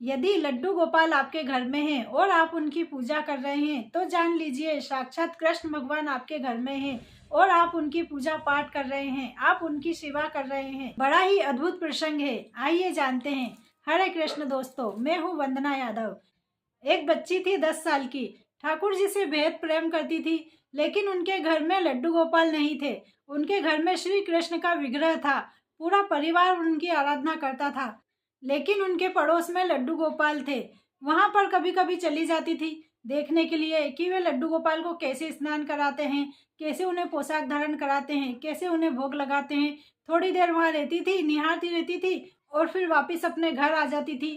यदि लड्डू गोपाल आपके घर में हैं और आप उनकी पूजा कर रहे हैं तो जान लीजिए साक्षात कृष्ण भगवान आपके घर में हैं और आप उनकी पूजा पाठ कर रहे हैं, आप उनकी सेवा कर रहे हैं। बड़ा ही अद्भुत प्रसंग है, आइए जानते हैं। हरे कृष्ण दोस्तों, मैं हूँ वंदना यादव। एक बच्ची थी 10 साल की, ठाकुर जी से बेहद प्रेम करती थी, लेकिन उनके घर में लड्डू गोपाल नहीं थे। उनके घर में श्री कृष्ण का विग्रह था। पूरा परिवार उनकी आराधना करता था, लेकिन उनके पड़ोस में लड्डू गोपाल थे। वहां पर कभी कभी चली जाती थी देखने के लिए कि वे लड्डू गोपाल को कैसे स्नान कराते हैं, कैसे उन्हें पोशाक धारण कराते हैं, कैसे उन्हें भोग लगाते हैं। थोड़ी देर वहां रहती थी, निहारती रहती थी और फिर वापस अपने घर आ जाती थी।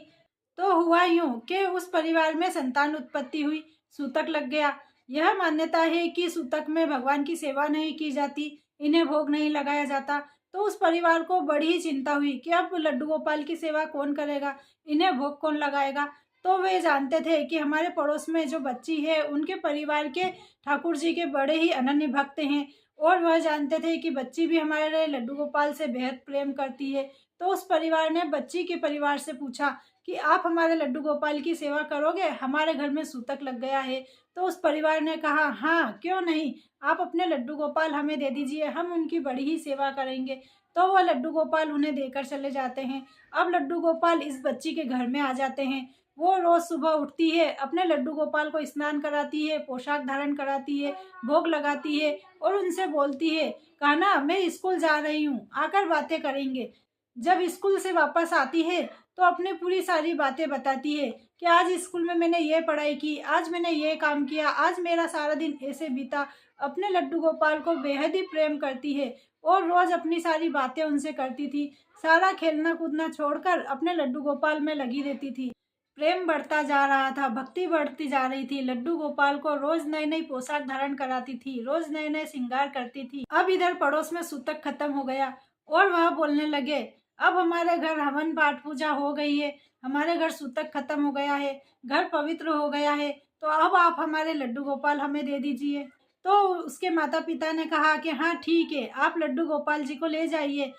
तो हुआ यूं कि उस परिवार में संतान उत्पत्ति हुई, सूतक लग गया। यह मान्यता है कि सूतक में भगवान की सेवा नहीं की जाती, इन्हें भोग नहीं लगाया जाता। तो उस परिवार को बड़ी ही चिंता हुई कि अब लड्डू गोपाल की सेवा कौन करेगा, इन्हें भोग कौन लगाएगा। तो वे जानते थे कि हमारे पड़ोस में जो बच्ची है उनके परिवार के ठाकुर जी के बड़े ही अनन्य भक्त हैं, और वह जानते थे कि बच्ची भी हमारे लड्डू गोपाल से बेहद प्रेम करती है। तो उस परिवार ने बच्ची के परिवार से पूछा कि आप हमारे लड्डू गोपाल की सेवा करोगे, हमारे घर में सूतक लग गया है। तो उस परिवार ने कहा, हाँ क्यों नहीं, आप अपने लड्डू गोपाल हमें दे दीजिए, हम उनकी बड़ी ही सेवा करेंगे। तो वह लड्डू गोपाल उन्हें देकर चले जाते हैं। अब लड्डू गोपाल इस बच्ची के घर में आ जाते हैं। वो रोज सुबह उठती है, अपने लड्डू गोपाल को स्नान कराती है, पोशाक धारण कराती है, भोग लगाती है और उनसे बोलती है, कहना मैं स्कूल जा रही हूँ, आकर बातें करेंगे। जब स्कूल से वापस आती है तो अपनी पूरी सारी बातें बताती है कि आज स्कूल में मैंने ये पढ़ाई की, आज मैंने ये काम किया, आज मेरा सारा दिन ऐसे बीता। अपने लड्डू गोपाल को बेहद ही प्रेम करती है और रोज अपनी सारी बातें उनसे करती थी। सारा खेलना कूदना छोड़कर अपने लड्डू गोपाल में लगी रहती थी। प्रेम बढ़ता जा रहा था, भक्ति बढ़ती जा रही थी। लड्डू गोपाल को रोज नई नई पोशाक धारण कराती थी, रोज नए नए श्रृंगार करती थी। अब इधर पड़ोस में सूतक खत्म हो गया और वह बोलने लगे, अब हमारे घर हवन पाठ पूजा हो गई है, हमारे घर सूतक खत्म हो गया है, घर पवित्र हो गया है, तो अब आप हमारे लड्डू गोपाल हमें दे दीजिए। तो उसके माता पिता ने कहा कि हाँ ठीक है, आप लड्डू गोपाल जी को ले जाइए।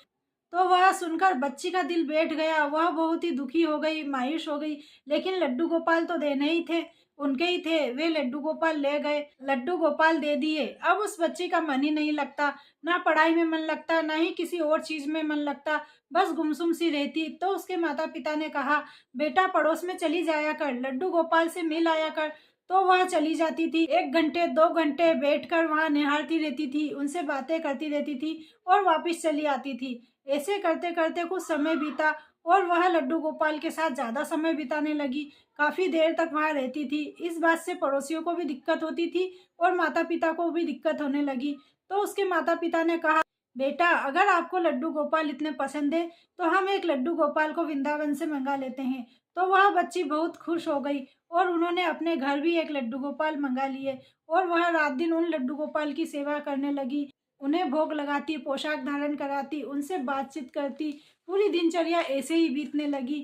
तो वह सुनकर बच्ची का दिल बैठ गया, वह बहुत ही दुखी हो गई, मायूस हो गई। लेकिन लड्डू गोपाल तो देने ही थे, उनके ही थे। वे लड्डू गोपाल ले गए, लड्डू गोपाल दे दिए। अब उस बच्ची का मन ही नहीं लगता, ना पढ़ाई में मन लगता, ना ही किसी और चीज में मन लगता, बस गुमसुम सी रहती। तो उसके माता पिता ने कहा, बेटा पड़ोस में चली जाया कर, लड्डू गोपाल से मिल आया कर। तो वह चली जाती थी, 1 घंटे 2 घंटे बैठकर वहां निहारती रहती थी, उनसे बातें करती रहती थी और वापिस चली आती थी। ऐसे करते करते कुछ समय बीता और वह लड्डू गोपाल के साथ ज्यादा समय बिताने लगी, काफी देर तक वहां रहती थी। इस बात से पड़ोसियों को भी दिक्कत होती थी और माता पिता को भी दिक्कत होने लगी। तो उसके माता पिता ने कहा, बेटा अगर आपको लड्डू गोपाल इतने पसंद है तो हम एक लड्डू गोपाल को वृंदावन से मंगा लेते हैं। तो वह बच्ची बहुत खुश हो गई और उन्होंने अपने घर भी एक लड्डू गोपाल मंगा लिए और वह रात दिन उन लड्डू गोपाल की सेवा करने लगी। उन्हें भोग लगाती, पोशाक धारण कराती, उनसे बातचीत करती। पूरी दिनचर्या ऐसे ही बीतने लगी।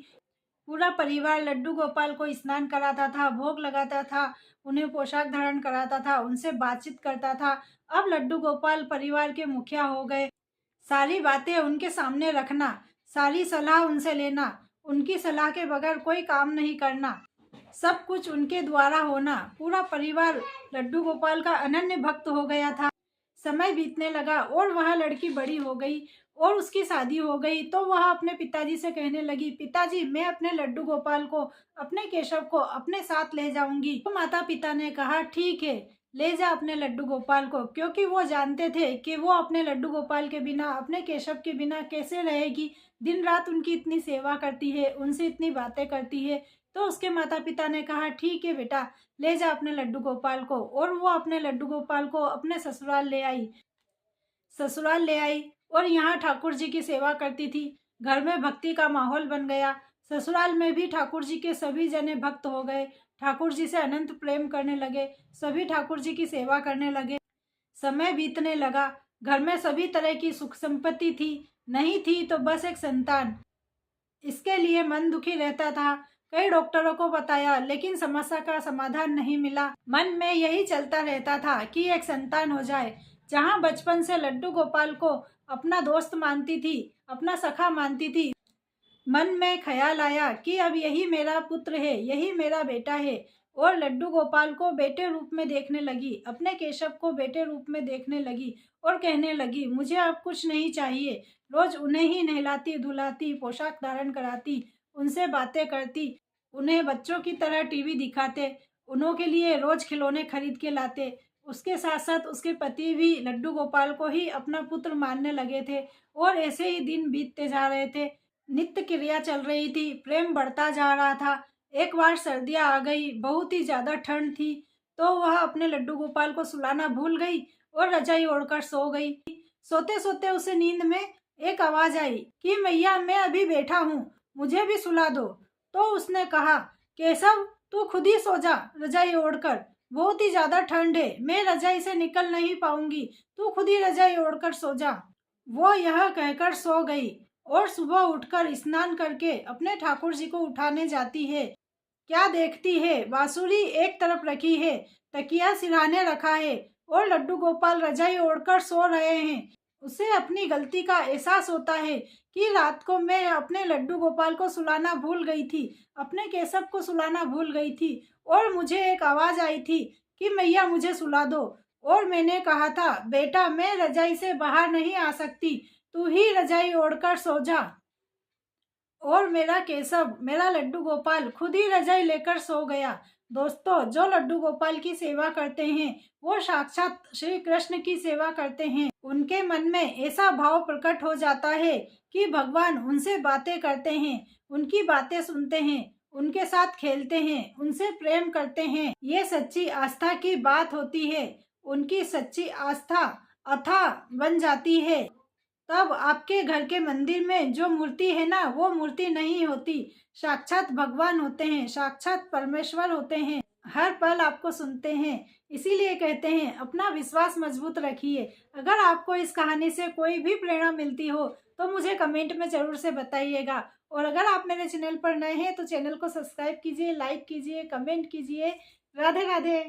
पूरा परिवार लड्डू गोपाल को स्नान कराता था, भोग लगाता था, उन्हें पोशाक धारण कराता था, उनसे बातचीत करता था। अब लड्डू गोपाल परिवार के मुखिया हो गए। सारी बातें उनके सामने रखना, सारी सलाह उनसे लेना, उनकी सलाह के बगैर कोई काम नहीं करना, सब कुछ उनके द्वारा होना। पूरा परिवार लड्डू गोपाल का अनन्य भक्त हो गया था। समय बीतने लगा और वह लड़की बड़ी हो गई और उसकी शादी हो गई। तो वह अपने पिताजी से कहने लगी, पिताजी मैं अपने लड्डू गोपाल को, अपने केशव को अपने साथ ले जाऊंगी। तो माता पिता ने कहा, ठीक है ले जा अपने लड्डू गोपाल को, क्योंकि वो जानते थे कि वो अपने लड्डू गोपाल के बिना, अपने केशव के बिना कैसे रहेगी। दिन रात उनकी इतनी सेवा करती है, उनसे इतनी बातें करती है। तो उसके माता पिता ने कहा, ठीक है बेटा ले जा अपने लड्डू गोपाल को। और वो अपने लड्डू गोपाल को अपने ससुराल ले आई और यहाँ ठाकुर जी की सेवा करती थी। घर में भक्ति का माहौल बन गया। ससुराल में भी ठाकुर जी के सभी जने भक्त हो गए, ठाकुर जी से अनंत प्रेम करने लगे, सभी ठाकुर जी की सेवा करने लगे। समय बीतने लगा, घर में सभी तरह की सुख संपत्ति थी, नहीं थी तो बस एक संतान। इसके लिए मन दुखी रहता था। कई डॉक्टरों को बताया लेकिन समस्या का समाधान नहीं मिला। मन में यही चलता रहता था कि एक संतान हो जाए। जहाँ बचपन से लड्डू गोपाल को अपना दोस्त मानती थी, अपना सखा मानती थी, मन में ख्याल आया कि अब यही मेरा पुत्र है, यही मेरा बेटा है। और लड्डू गोपाल को बेटे रूप में देखने लगी, अपने केशव को बेटे रूप में देखने लगी और कहने लगी, मुझे अब कुछ नहीं चाहिए। रोज उन्हें ही नहलाती धुलाती, पोशाक धारण कराती, उनसे बातें करती, उन्हें बच्चों की तरह टीवी दिखाते, उन्हों के लिए रोज खिलौने खरीद के लाते। उसके साथ साथ उसके पति भी लड्डू गोपाल को ही अपना पुत्र मानने लगे थे और ऐसे ही दिन बीतते जा रहे थे। नित्य क्रिया चल रही थी, प्रेम बढ़ता जा रहा था। एक बार सर्दियाँ आ गई, बहुत ही ज़्यादा ठंड थी, तो वह अपने लड्डू गोपाल को सुलाना भूल गई और रजाई ओढ़कर सो गई। सोते सोते उसे नींद में एक आवाज़ आई कि मैया मैं अभी बैठा हूँ, मुझे भी सुला दो। तो उसने कहा, केशव तू खुद ही सो जा रजाई ओढ़कर, बहुत ही ज़्यादा ठंड है, मैं रजाई से निकल नहीं पाऊंगी, तू खुद ही रजाई ओढ़कर सो जा। वो यह कहकर सो गई और सुबह उठकर स्नान करके अपने ठाकुर जी को उठाने जाती है। क्या देखती है, बांसुरी एक तरफ रखी है, तकिया सिरहाने रखा है और लड्डू गोपाल रजाई ओढ़कर सो रहे हैं। उसे अपनी गलती का एहसास होता है कि रात को मैं अपने लड्डू गोपाल को सुलाना भूल गई थी, अपने केशव को सुलाना भूल गई थी और मुझे एक आवाज़ आई थी कि मैया मुझे सुला दो। और मैंने कहा था, बेटा मैं रजाई से बाहर नहीं आ सकती, तू ही रजाई ओढ़कर सो जा। और मेरा केशव, मेरा लड्डू गोपाल खुद ही रजाई लेकर सो गया। दोस्तों, जो लड्डू गोपाल की सेवा करते हैं वो साक्षात श्री कृष्ण की सेवा करते हैं। उनके मन में ऐसा भाव प्रकट हो जाता है कि भगवान उनसे बातें करते हैं, उनकी बातें सुनते हैं, उनके साथ खेलते हैं, उनसे प्रेम करते हैं। ये सच्ची आस्था की बात होती है। उनकी सच्ची आस्था अथाह बन जाती है। तब आपके घर के मंदिर में जो मूर्ति है ना, वो मूर्ति नहीं होती, साक्षात भगवान होते हैं, साक्षात परमेश्वर होते हैं, हर पल आपको सुनते हैं। इसीलिए कहते हैं अपना विश्वास मजबूत रखिए। अगर आपको इस कहानी से कोई भी प्रेरणा मिलती हो तो मुझे कमेंट में ज़रूर से बताइएगा। और अगर आप मेरे चैनल पर नए हैं तो चैनल को सब्सक्राइब कीजिए, लाइक कीजिए, कमेंट कीजिए। राधे राधे।